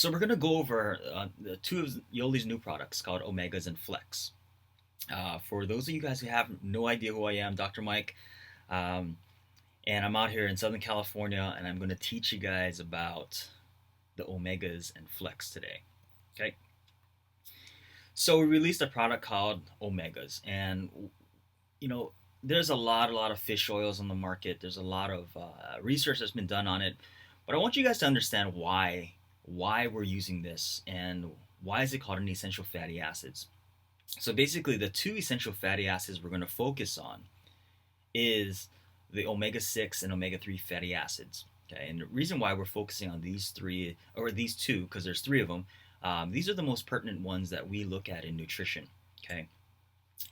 So we're gonna go over the two of Yoli's new products called Omegas and Flex. For those of you guys who have no idea who I am, Dr. Mike, um, and I'm out here in Southern California, and I'm gonna teach you guys about the Omegas and Flex today. Okay. So we released a product called Omegas, and you know there's a lot of fish oils on the market. There's a lot of research that's been done on it, but I want you guys to understand why we're using this and why is it called an essential fatty acids. So basically, the two essential fatty acids we're going to focus on is the omega 6 and omega 3 fatty acids. Okay, and the reason why we're focusing on these three or these two, because there's three of them, these are the most pertinent ones that we look at in nutrition. Okay,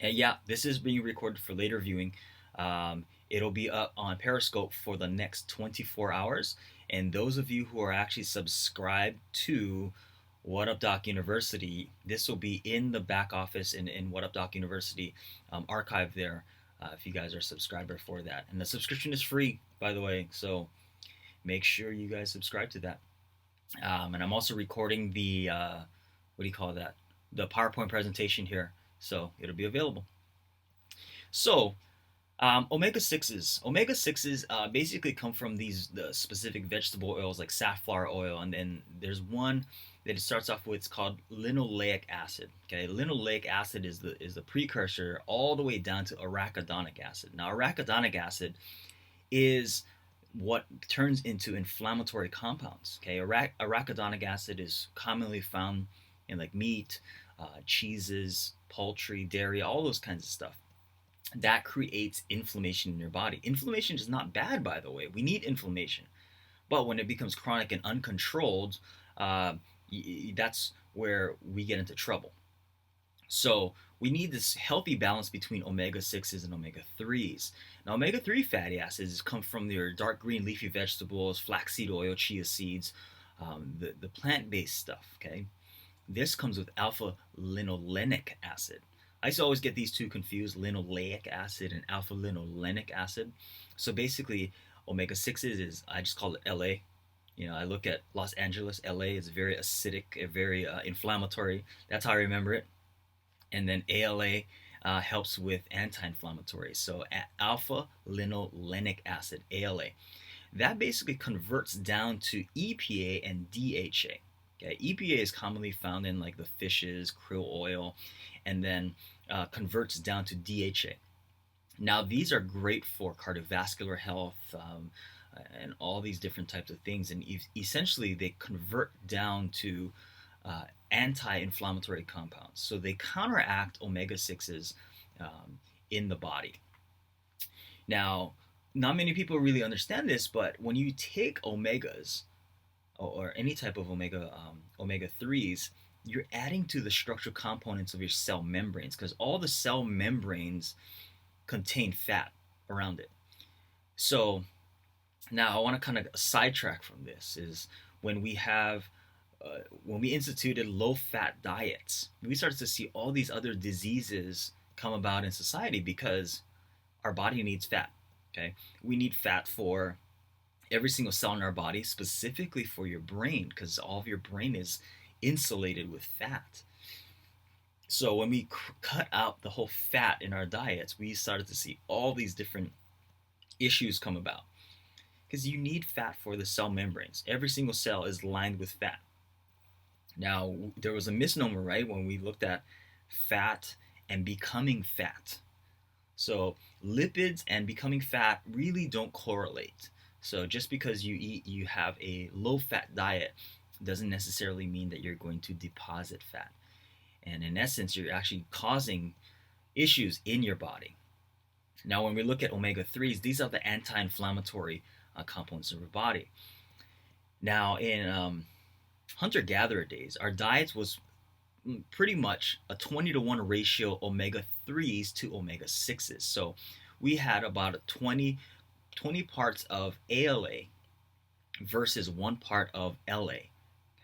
and yeah, this is being recorded for later viewing. It'll be up on Periscope for the next 24 hours. And those of you who are actually subscribed to What Up Doc University, this will be in the back office in What Up Doc University archive there if you guys are a subscriber for that. And the subscription is free, by the way. So make sure you guys subscribe to that. And I'm also recording the, what do you call that? The PowerPoint presentation here. So it'll be available. So omega 6s basically come from the specific vegetable oils like safflower oil, and then there's one that it starts off with. It's called linoleic acid. Okay, linoleic acid is the precursor all the way down to arachidonic acid. Now, arachidonic acid is what turns into inflammatory compounds. Okay, arachidonic acid is commonly found in like meat, cheeses, poultry, dairy, all those kinds of stuff that creates inflammation in your body. Inflammation is not bad, by the way. We need inflammation. But when it becomes chronic and uncontrolled, uh, that's where we get into trouble. So we need this healthy balance between omega 6s and omega 3s. Now, omega 3 fatty acids come from your dark green leafy vegetables, flaxseed oil, chia seeds, the plant based stuff. Okay, this comes with alpha linolenic acid. I used to always get these two confused, linoleic acid and alpha linolenic acid. So basically, omega 6s is, I just call it LA. I look at Los Angeles, LA is very acidic, very inflammatory. That's how I remember it. And then ALA helps with anti-inflammatory. So alpha linolenic acid, ALA. That basically converts down to EPA and DHA. Okay, EPA is commonly found in like the fishes, krill oil, and then converts down to DHA. Now, these are great for cardiovascular health and all these different types of things. And essentially, they convert down to anti-inflammatory compounds. So they counteract omega 6s in the body. Now, not many people really understand this, but when you take omegas or any type of omega 3s, you're adding to the structural components of your cell membranes, because all the cell membranes contain fat around it. So now I want to kind of sidetrack from this is when we instituted low fat diets, we started to see all these other diseases come about in society because our body needs fat. Okay, we need fat for every single cell in our body, specifically for your brain, because all of your brain is insulated with fat. So when we cut out the whole fat in our diets, we started to see all these different issues come about, because you need fat for the cell membranes. Every single cell is lined with fat. Now, there was a misnomer, right, when we looked at fat and becoming fat. So lipids and becoming fat really don't correlate. So just because you have a low fat diet doesn't necessarily mean that you're going to deposit fat. And in essence, you're actually causing issues in your body. Now, when we look at omega 3s, these are the anti-inflammatory components of our body. Now, in hunter-gatherer days, our diets was pretty much a 20-to-1 ratio omega 3s to omega 6s. So we had about a 20 parts of ALA versus 1 part of LA.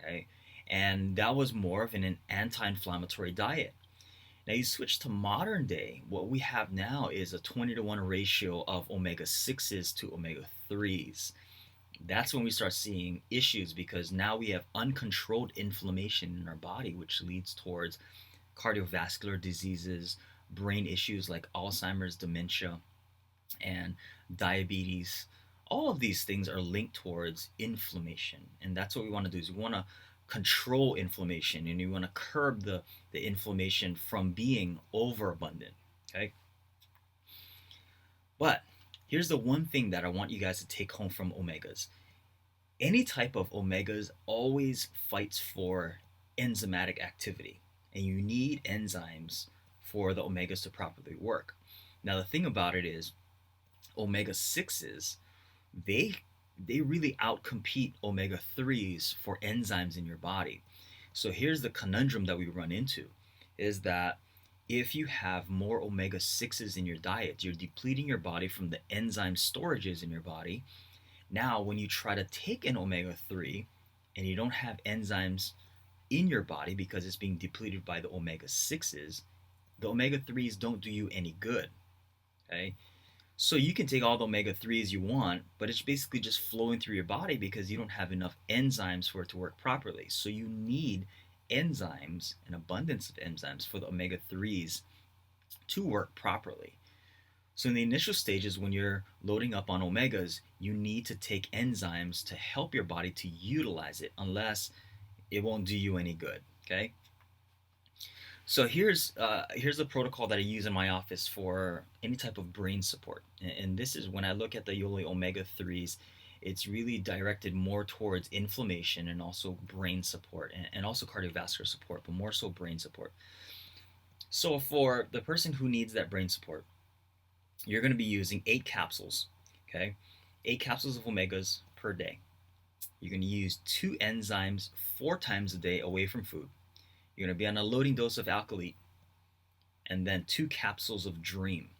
Okay, and that was more of an anti-inflammatory diet. Now you switch to modern day, what we have now is a 20-to-1 ratio of omega 6s to omega 3s. that's when we start seeing issues because now we have uncontrolled inflammation in our body, which leads towards cardiovascular diseases, brain issues like Alzheimer's, dementia, and diabetes. All of these things are linked towards inflammation. And that's what we want to do is we want to control inflammation and you want to curb the inflammation from being overabundant. Okay. But here's the one thing that I want you guys to take home from omegas. Any type of omegas always fights for enzymatic activity, and you need enzymes for the omegas to properly work. Now the thing about it is omega 6s, they they really outcompete omega 3s for enzymes in your body. So here's the conundrum that we run into is that if you have more omega 6s in your diet, you're depleting your body from the enzyme storages in your body. Now, when you try to take an omega 3 and you don't have enzymes in your body because it's being depleted by the omega 6s, the omega 3s don't do you any good. Okay? So you can take all the omega 3s you want, but it's basically just flowing through your body because you don't have enough enzymes for it to work properly. So you need enzymes, an abundance of enzymes for the omega 3s to work properly. So in the initial stages, when you're loading up on omegas, you need to take enzymes to help your body to utilize it, unless it won't do you any good. Okay. So here's the protocol that I use in my office for any type of brain support, and this is when I look at the Yoli omega 3s. It's really directed more towards inflammation and also brain support and also cardiovascular support, but more so brain support. So for the person who needs that brain support, you're going to be using 8 capsules, okay? 8 capsules of omegas per day. You're going to use 2 enzymes 4 times a day away from food. You're going to be on a loading dose of alkali and then 2 capsules of dream.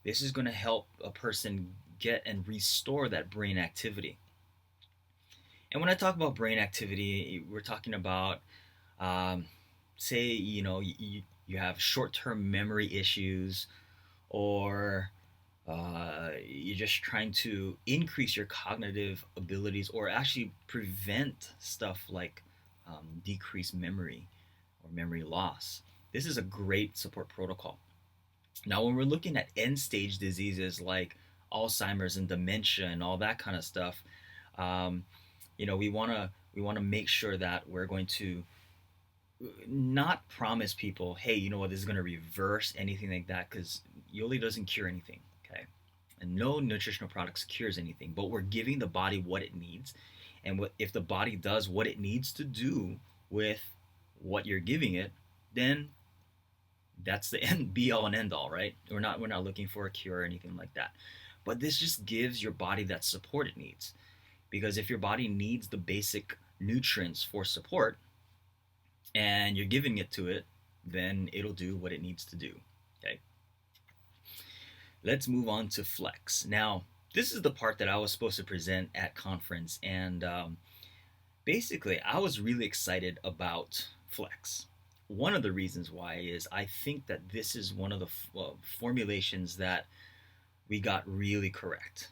This is going to help a person get and restore that brain activity. And when I talk about brain activity, we're talking about, say, you have short-term memory issues, or you're just trying to increase your cognitive abilities or actually prevent stuff like decreased memory or memory loss. This is a great support protocol. Now, when we're looking at end stage diseases like Alzheimer's and dementia and all that kind of stuff, um, we want to make sure that we're going to not promise people, hey, you know what, this is going to reverse anything like that, because Yoli doesn't cure anything, okay? And no nutritional products cures anything, but we're giving the body what it needs. And if the body does what it needs to do with what you're giving it, then that's the end, be all and end all, right? We're not looking for a cure or anything like that. But this just gives your body that support it needs. Because if your body needs the basic nutrients for support, and you're giving it to it, then it'll do what it needs to do. Okay. Let's move on to Flex. Now, this is the part that I was supposed to present at conference, and basically, I was really excited about Flex. One of the reasons why is I think that this is one of the formulations that we got really correct.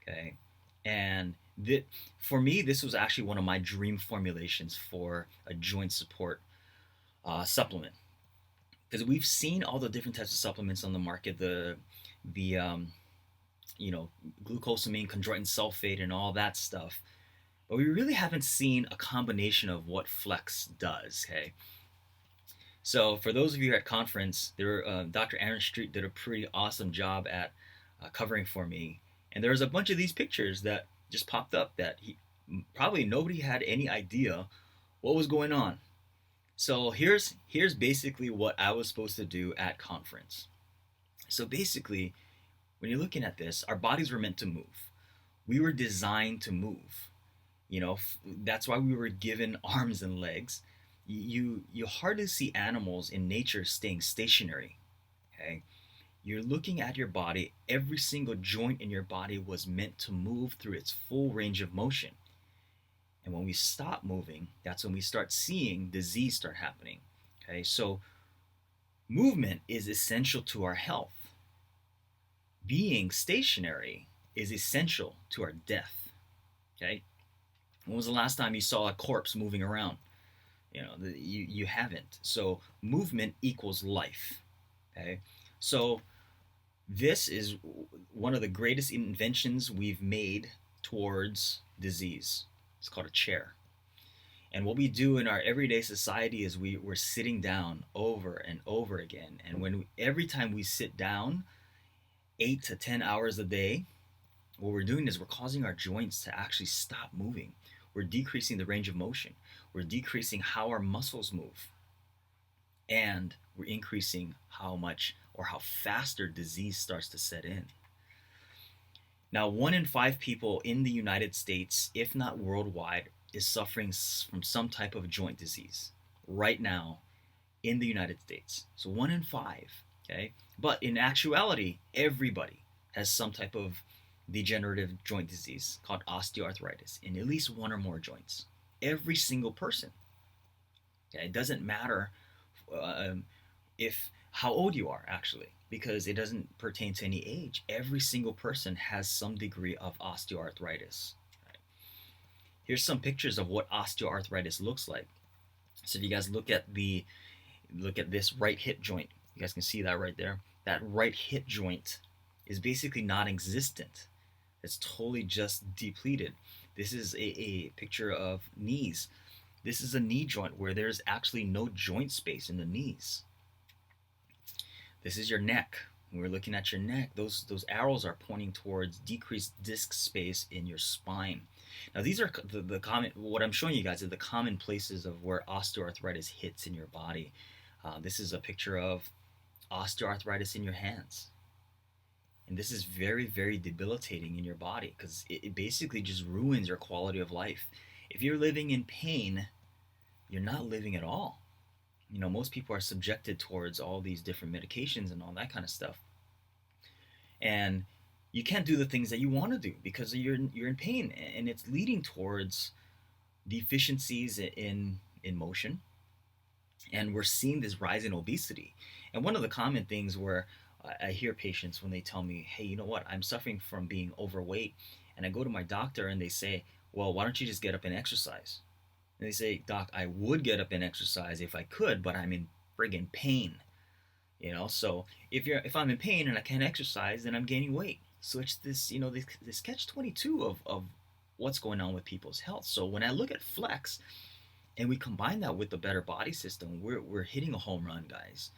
Okay, and for me, this was actually one of my dream formulations for a joint support supplement, because we've seen all the different types of supplements on the market, the glucosamine, chondroitin sulfate, and all that stuff, but we really haven't seen a combination of what Flex does. Okay, so for those of you at conference, Dr. Aaron Street did a pretty awesome job at covering for me, and there was a bunch of these pictures that just popped up that probably nobody had any idea what was going on. So here's basically what I was supposed to do at conference. So basically, when you're looking at this, our bodies were meant to move. We were designed to move. That's why we were given arms and legs. You hardly see animals in nature staying stationary. Okay? You're looking at your body. Every single joint in your body was meant to move through its full range of motion. And when we stop moving, that's when we start seeing disease start happening. Okay, so movement is essential to our health. Being stationary is essential to our death. Okay, when was the last time you saw a corpse moving around? You haven't. So movement equals life. Okay, so this is one of the greatest inventions we've made towards disease. It's called a chair. And what we do in our everyday society is we're sitting down over and over again. And every time we sit down 8 to 10 hours a day, what we're doing is we're causing our joints to actually stop moving. We're decreasing the range of motion. We're decreasing how our muscles move. And we're increasing how much or how faster disease starts to set in. Now, 1 in 5 people in the United States, if not worldwide, is suffering from some type of joint disease right now in the United States. So 1 in 5, okay? But in actuality, everybody has some type of degenerative joint disease called osteoarthritis in at least one or more joints. Every single person. Okay? It doesn't matter if how old you are, actually, because it doesn't pertain to any age. Every single person has some degree of osteoarthritis. Right? Here's some pictures of what osteoarthritis looks like. So if you guys look at this right hip joint, you guys can see that right there. That right hip joint is basically non-existent. It's totally just depleted. This is a picture of knees. This is a knee joint where there's actually no joint space in the knees. This is your neck. When we're looking at your neck, those arrows are pointing towards decreased disc space in your spine. Now these are the common, what I'm showing you guys are the common places of where osteoarthritis hits in your body. This is a picture of osteoarthritis in your hands. And this is very, very debilitating in your body because it basically just ruins your quality of life. If you're living in pain, you're not living at all. Most people are subjected towards all these different medications and all that kind of stuff. And you can't do the things that you want to do because you're in pain, and it's leading towards deficiencies in motion. And we're seeing this rise in obesity. And one of the common things where I hear patients when they tell me, hey, you know what, I'm suffering from being overweight, and I go to my doctor and they say, well, why don't you just get up and exercise? And they say, doc, I would get up and exercise if I could, but I'm in friggin' pain. So if I'm in pain and I can't exercise, then I'm gaining weight. So it's this, this catch-22 of what's going on with people's health. So when I look at Flex and we combine that with the better body system, we're hitting a home run, guys.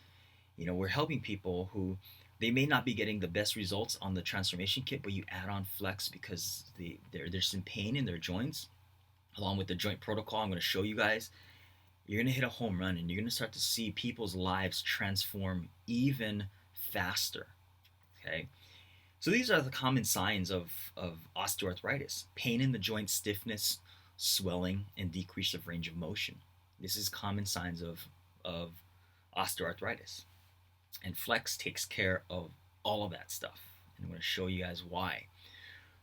We're helping people who they may not be getting the best results on the transformation kit, but you add on Flex because there's some pain in their joints. Along with the joint protocol I'm going to show you guys, you're going to hit a home run and you're going to start to see people's lives transform even faster. Okay? So these are the common signs of osteoarthritis: pain in the joint, stiffness, swelling, and decrease of range of motion. This is common signs of osteoarthritis. And Flex takes care of all of that stuff. And I'm going to show you guys why.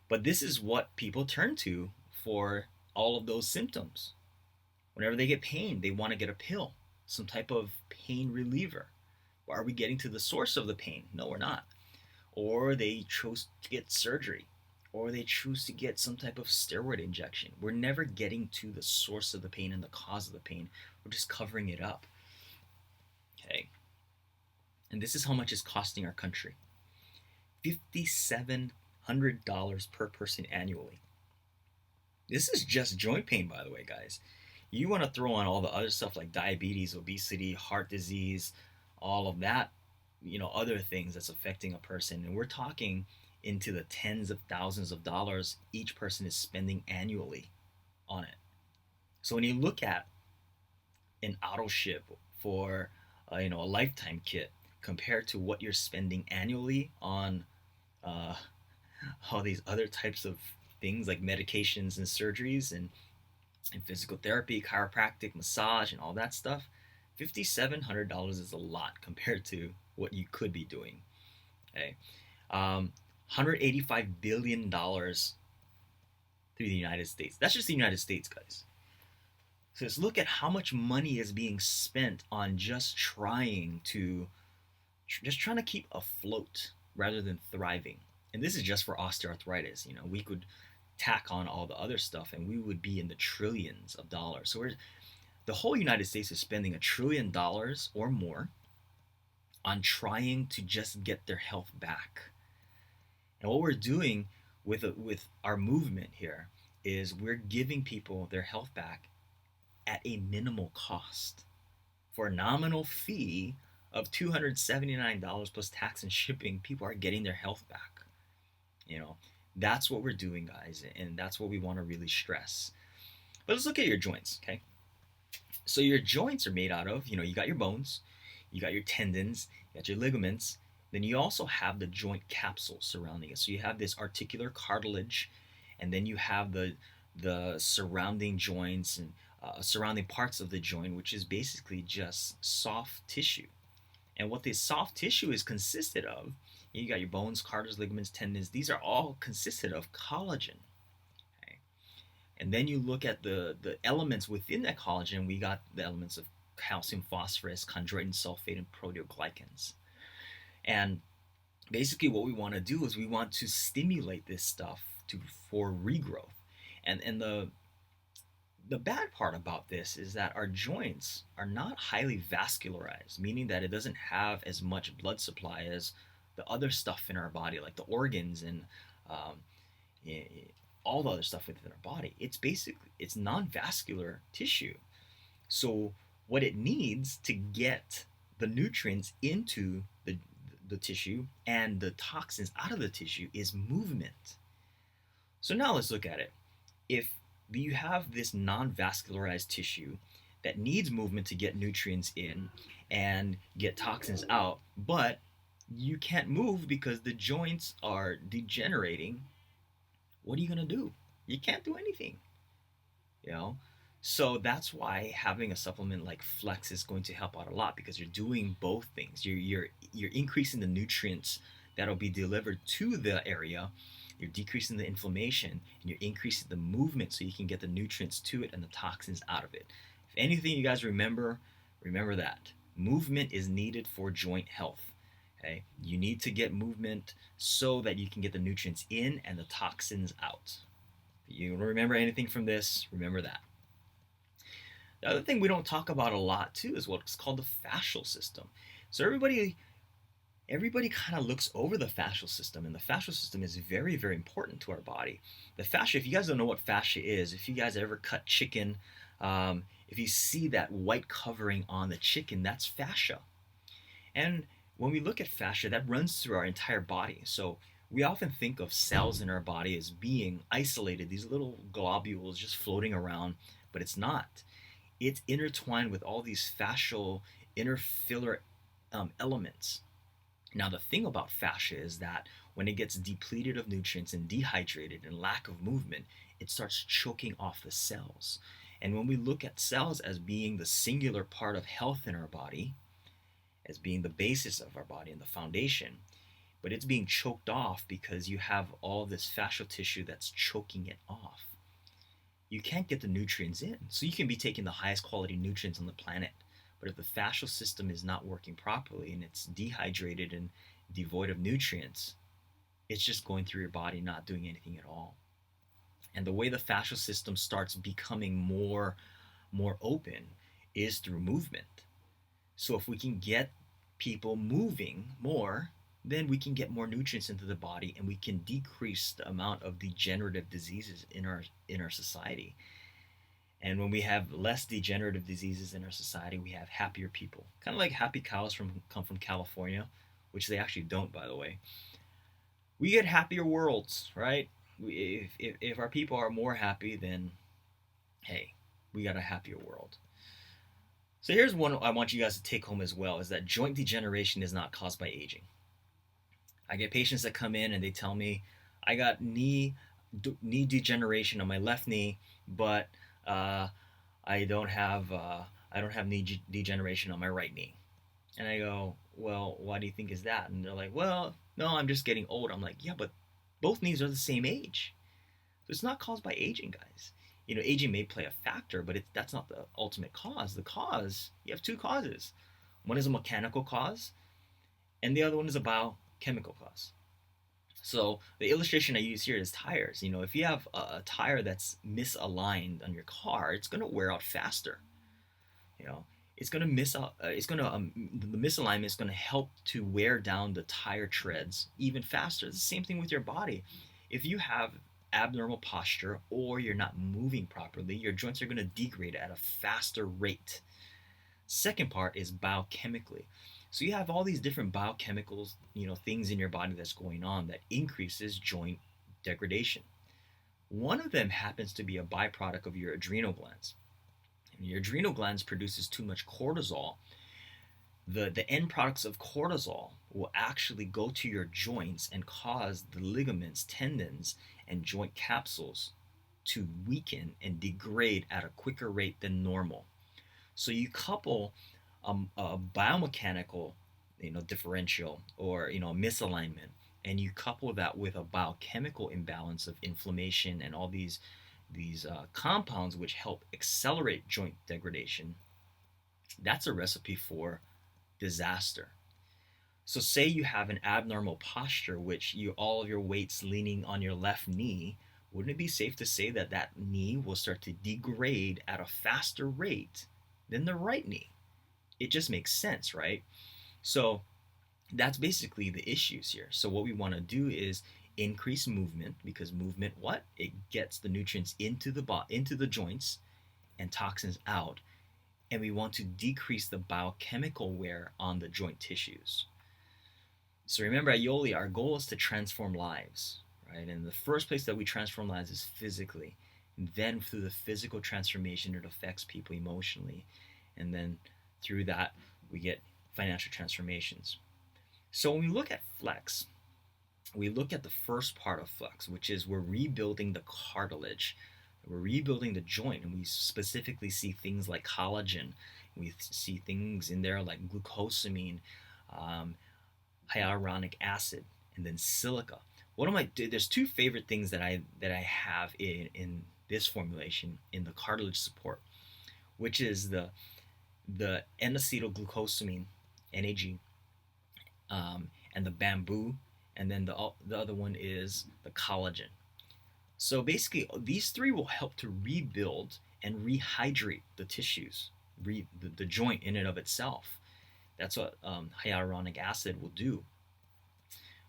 But this is what people turn to for all of those symptoms. Whenever they get pain, they want to get a pill, some type of pain reliever. Are we getting to the source of the pain? No, we're not. Or they choose to get surgery, or they choose to get some type of steroid injection. We're never getting to the source of the pain and the cause of the pain. We're just covering it up. Okay. And this is how much it's costing our country. $5,700 per person annually. This is just joint pain, by the way, guys. You want to throw on all the other stuff like diabetes, obesity, heart disease, all of that, other things that's affecting a person. And we're talking into the tens of thousands of dollars each person is spending annually on it. So when you look at an auto ship for a lifetime kit compared to what you're spending annually on all these other types of things like medications and surgeries and physical therapy, chiropractic, massage, and all that stuff, $5,700 is a lot compared to what you could be doing. Okay, $185 billion through the United States. That's just the United States, guys. So let's look at how much money is being spent on just trying to keep afloat rather than thriving. And this is just for osteoarthritis. We could tack on all the other stuff, and we would be in the trillions of dollars. So the whole United States is spending $1 trillion or more on trying to just get their health back. And what we're doing with our movement here is we're giving people their health back at a minimal cost. For a nominal fee of $279 plus tax and shipping, people are getting their health back. You know, that's what we're doing, guys, and that's what we want to really stress. But let's look at your joints, okay? So your joints are made out of, you got your bones, you got your tendons, you got your ligaments, then you also have the joint capsule surrounding it. So you have this articular cartilage, and then you have the surrounding joints and surrounding parts of the joint, which is basically just soft tissue. And what this soft tissue is consisted of, you got your bones, cartilage, ligaments, tendons. These are all consisted of collagen. Okay? And then you look at the elements within that collagen. We got the elements of calcium, phosphorus, chondroitin sulfate, and proteoglycans. And basically what we want to do is we want to stimulate this stuff for regrowth. And the bad part about this is that our joints are not highly vascularized, meaning that it doesn't have as much blood supply as the other stuff in our body, like the organs and all the other stuff within our body. It's non-vascular tissue. So what it needs to get the nutrients into the tissue and the toxins out of the tissue is movement. So now let's look at it. If you have this non-vascularized tissue that needs movement to get nutrients in and get toxins out, but you can't move because the joints are degenerating, what are you going to do? You can't do anything, So that's why having a supplement like Flex is going to help out a lot, because you're doing both things. You're increasing the nutrients that'll be delivered to the area, you're decreasing the inflammation, and you're increasing the movement so you can get the nutrients to it and the toxins out of it. If anything you guys remember that. Movement is needed for joint health. Okay? You need to get movement so that you can get the nutrients in and the toxins out. If you remember anything from this, remember that. The other thing we don't talk about a lot too is what's called the fascial system. So everybody kind of looks over the fascial system, and the fascial system is very, very important to our body. The fascia, if you guys don't know what fascia is, if you guys ever cut chicken, if you see that white covering on the chicken, that's fascia. And when we look at fascia, that runs through our entire body. So we often think of cells in our body as being isolated, these little globules just floating around, but it's not. It's intertwined with all these fascial interfiller elements. Now, the thing about fascia is that when it gets depleted of nutrients and dehydrated and lack of movement, it starts choking off the cells. And when we look at cells as being the singular part of health in our body, as being the basis of our body and the foundation, but it's being choked off because you have all this fascial tissue that's choking it off. You can't get the nutrients in. So you can be taking the highest quality nutrients on the planet, but if the fascial system is not working properly and it's dehydrated and devoid of nutrients, it's just going through your body, not doing anything at all. And the way the fascial system starts becoming more open is through movement. So if we can get people moving more, then we can get more nutrients into the body, and we can decrease the amount of degenerative diseases in our society. And when we have less degenerative diseases in our society, we have happier people. Kind of like happy cows come from California, which they actually don't, by the way. We get happier worlds, right? If our people are more happy, then hey, we got a happier world. So here's one I want you guys to take home as well, is that joint degeneration is not caused by aging. I get patients that come in and they tell me, I got knee degeneration on my left knee, but I don't have knee degeneration on my right knee. And I go, well, why do you think is that? And they're like, well, no, I'm just getting old. I'm like, yeah, but both knees are the same age. So it's not caused by aging, guys. Aging may play a factor, but that's not the ultimate cause. The cause, you have two causes. One is a mechanical cause, and the other one is a biochemical cause. So the illustration I use here is tires. You know, if you have a tire that's misaligned on your car, it's going to wear out faster. You know, it's going to miss out. It's going to the misalignment is going to help to wear down the tire treads even faster. It's the same thing with your body. If you have abnormal posture or you're not moving properly, your joints are going to degrade at a faster rate. Second part is biochemically. So you have all these different biochemicals, you know, things in your body that's going on that increases joint degradation. One of them happens to be a byproduct of your adrenal glands. And your adrenal glands produces too much cortisol. The end products of cortisol will actually go to your joints and cause the ligaments, tendons, and joint capsules to weaken and degrade at a quicker rate than normal. So you couple a biomechanical, you know, differential or misalignment, and you couple that with a biochemical imbalance of inflammation and all these compounds which help accelerate joint degradation. That's a recipe for disaster. So say you have an abnormal posture, which you all of your weight's leaning on your left knee. Wouldn't it be safe to say that that knee will start to degrade at a faster rate than the right knee? It just makes sense, right? So that's basically the issues here. So what we want to do is increase movement, because movement, what? It gets the nutrients into the joints and toxins out. And we want to decrease the biochemical wear on the joint tissues. So remember, at Yoli, our goal is to transform lives, right? And the first place that we transform lives is physically. And then through the physical transformation, it affects people emotionally. And then through that, we get financial transformations. So when we look at Flex, we look at the first part of Flex, which is we're rebuilding the cartilage. We're rebuilding the joint, and we specifically see things like collagen. We see things in there like glucosamine, um, hyaluronic acid, and then silica. There's two favorite things that I have in this formulation in the cartilage support, which is the N-acetylglucosamine, NAG, and the bamboo, and then the other one is the collagen. So basically, these three will help to rebuild and rehydrate the tissues, the joint in and of itself. That's what hyaluronic acid will do.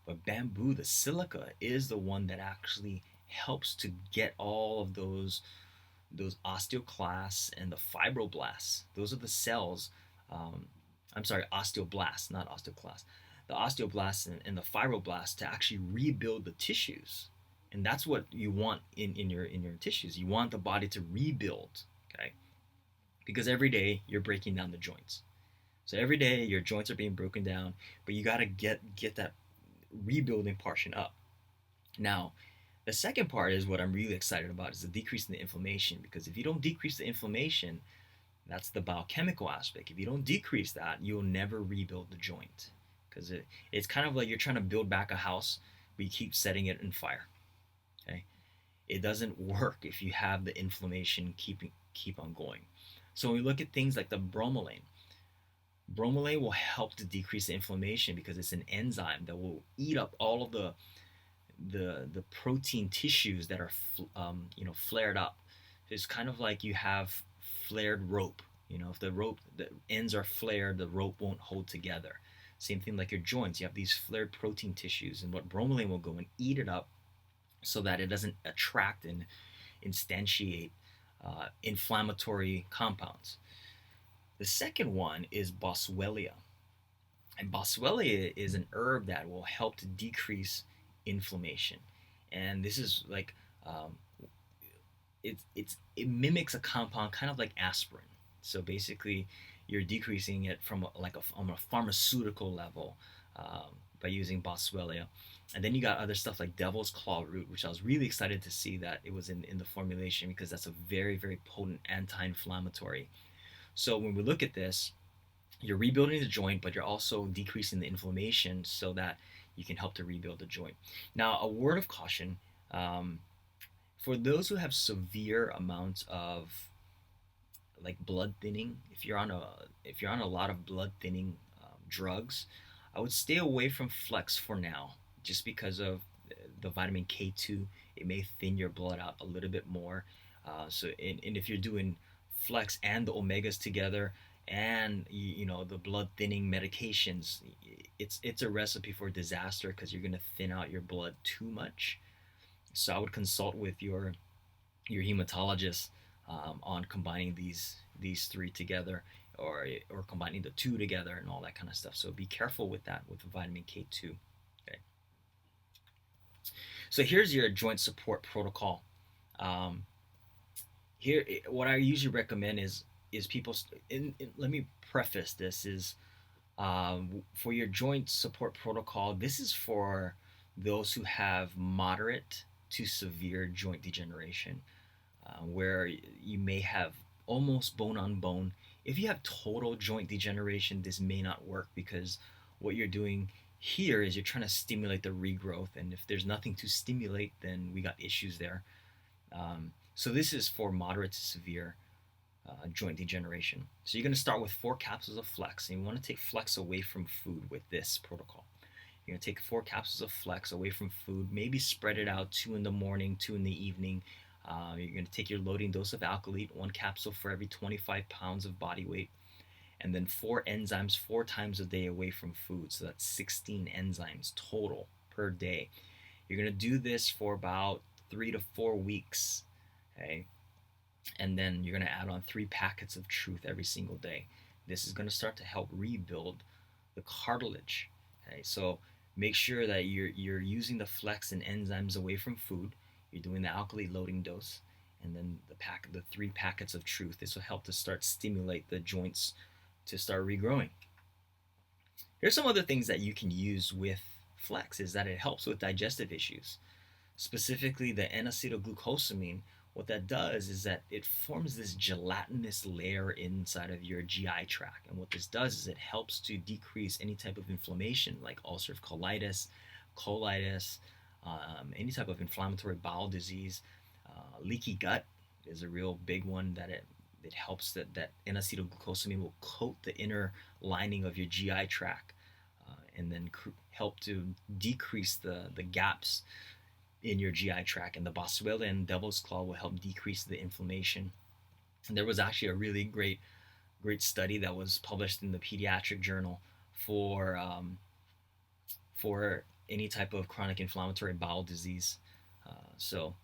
But bamboo, the silica, is the one that actually helps to get all of those osteoclasts and the fibroblasts. Those are the cells. I'm sorry, osteoblasts, not osteoclasts. The osteoblasts and the fibroblasts to actually rebuild the tissues, and that's what you want in your tissues. You want the body to rebuild, okay? Because every day you're breaking down the joints. So every day your joints are being broken down, but you got to get that rebuilding portion up. Now, the second part is what I'm really excited about, is the decrease in the inflammation. Because if you don't decrease the inflammation, that's the biochemical aspect. If you don't decrease that, you'll never rebuild the joint. Because it's kind of like you're trying to build back a house, but you keep setting it in fire. Okay, it doesn't work if you have the inflammation keep on going. So when we look at things like the bromelain will help to decrease the inflammation because it's an enzyme that will eat up all of the protein tissues that are flared up. It's kind of like you have flared rope. If the ends are flared, the rope won't hold together. Same thing like your joints. You have these flared protein tissues, and what bromelain will go and eat it up so that it doesn't attract and instantiate inflammatory compounds. The second one is boswellia. And boswellia is an herb that will help to decrease inflammation. And this is like, it mimics a compound kind of like aspirin. So basically, you're decreasing it from on a pharmaceutical level by using boswellia. And then you got other stuff like devil's claw root, which I was really excited to see that it was in the formulation, because that's a very, very potent anti-inflammatory. So when we look at this, you're rebuilding the joint, but you're also decreasing the inflammation so that you can help to rebuild the joint. Now, a word of caution, for those who have severe amounts of like blood thinning, if you're on a lot of blood thinning drugs, I would stay away from Flex for now, just because of the vitamin K2, it may thin your blood out a little bit more. And if you're doing flex and the omegas together, and you know the blood thinning medications, it's a recipe for disaster because you're gonna thin out your blood too much. So I would consult with your hematologist on combining these three together, or combining the two together and all that kind of stuff. So be careful with that with vitamin K2. Okay. So here's your joint support protocol. Um, Here, what I usually recommend is people. Let me preface this is for your joint support protocol. This is for those who have moderate to severe joint degeneration, where you may have almost bone on bone. If you have total joint degeneration, this may not work because what you're doing here is you're trying to stimulate the regrowth, and if there's nothing to stimulate, then we got issues there. So this is for moderate to severe joint degeneration. So you're going to start with 4 capsules of flex, and you want to take flex away from food with this protocol. You're going to take 4 capsules of flex away from food, maybe spread it out 2 in the morning, 2 in the evening. You're going to take your loading dose of alkylate, 1 capsule for every 25 pounds of body weight, and then 4 enzymes 4 times a day away from food. So that's 16 enzymes total per day. You're going to do this for about 3 to 4 weeks. Okay, and then you're going to add on 3 packets of truth every single day. This is going to start to help rebuild the cartilage. Okay, so make sure that you're using the flex and enzymes away from food. You're doing the alkali loading dose, and then the 3 packets of truth. This will help to start stimulate the joints to start regrowing. Here's some other things that you can use with flex is that it helps with digestive issues, specifically the N-acetylglucosamine. What that does is that it forms this gelatinous layer inside of your GI tract. And what this does is it helps to decrease any type of inflammation like ulcerative colitis, any type of inflammatory bowel disease. Leaky gut is a real big one that it helps that N-acetylglucosamine will coat the inner lining of your GI tract and then help to decrease the gaps in your GI tract, and the boswellia and devil's claw will help decrease the inflammation. And there was actually a really great study that was published in the pediatric journal for any type of chronic inflammatory bowel disease. So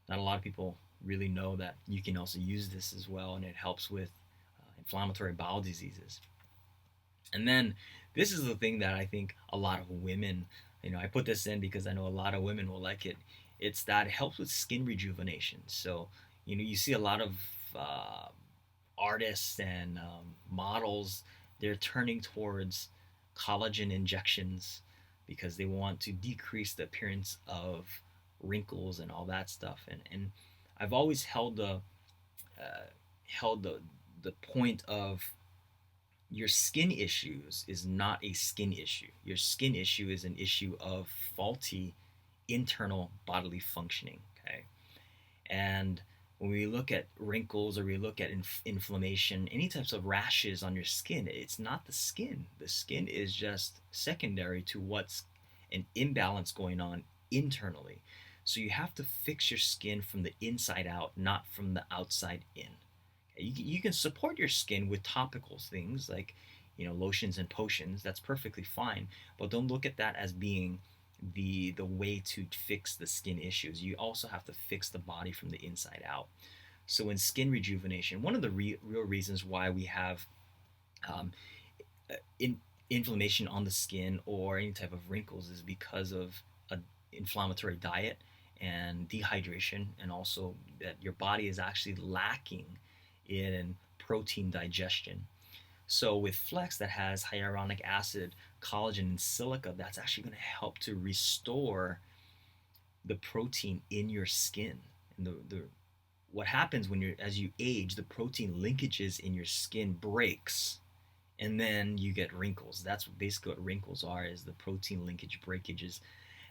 not a lot of people really know that you can also use this as well, and it helps with inflammatory bowel diseases. And then this is the thing that I think a lot of women, I put this in because I know a lot of women will like it. It's that it helps with skin rejuvenation. So, you see a lot of artists and models, they're turning towards collagen injections because they want to decrease the appearance of wrinkles and all that stuff. And I've always held the point of your skin issues is not a skin issue. Your skin issue is an issue of faulty internal bodily functioning. Okay, and when we look at wrinkles or we look at inflammation, any types of rashes on your skin, it's not the skin. The skin is just secondary to what's an imbalance going on internally. So you have to fix your skin from the inside out, not from the outside in. You can support your skin with topical things like lotions and potions. That's perfectly fine, but don't look at that as being the way to fix the skin issues. You also have to fix the body from the inside out. So in skin rejuvenation, one of the real reasons why we have inflammation on the skin or any type of wrinkles is because of an inflammatory diet and dehydration, and also that your body is actually lacking in protein digestion. So with flex that has hyaluronic acid, collagen, and silica, that's actually going to help to restore the protein in your skin. And what happens as you age, the protein linkages in your skin breaks, and then you get wrinkles. That's basically what wrinkles are, is the protein linkage breakages.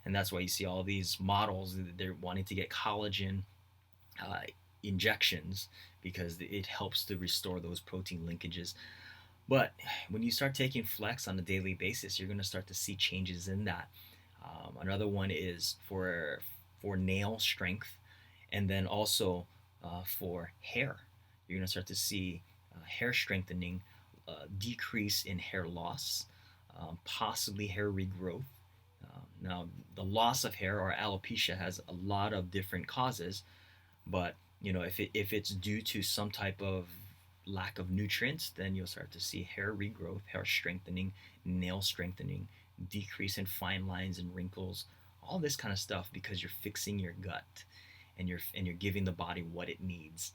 And that's why you see all these models, they're wanting to get collagen injections because it helps to restore those protein linkages. But when you start taking flex on a daily basis, you're going to start to see changes in that. Another one is for nail strength, and then also for hair. You're going to start to see hair strengthening, decrease in hair loss, possibly hair regrowth. Now, the loss of hair or alopecia has a lot of different causes, but if it's due to some type of lack of nutrients, then you'll start to see hair regrowth, hair strengthening, nail strengthening, decrease in fine lines and wrinkles, all this kind of stuff because you're fixing your gut and you're giving the body what it needs.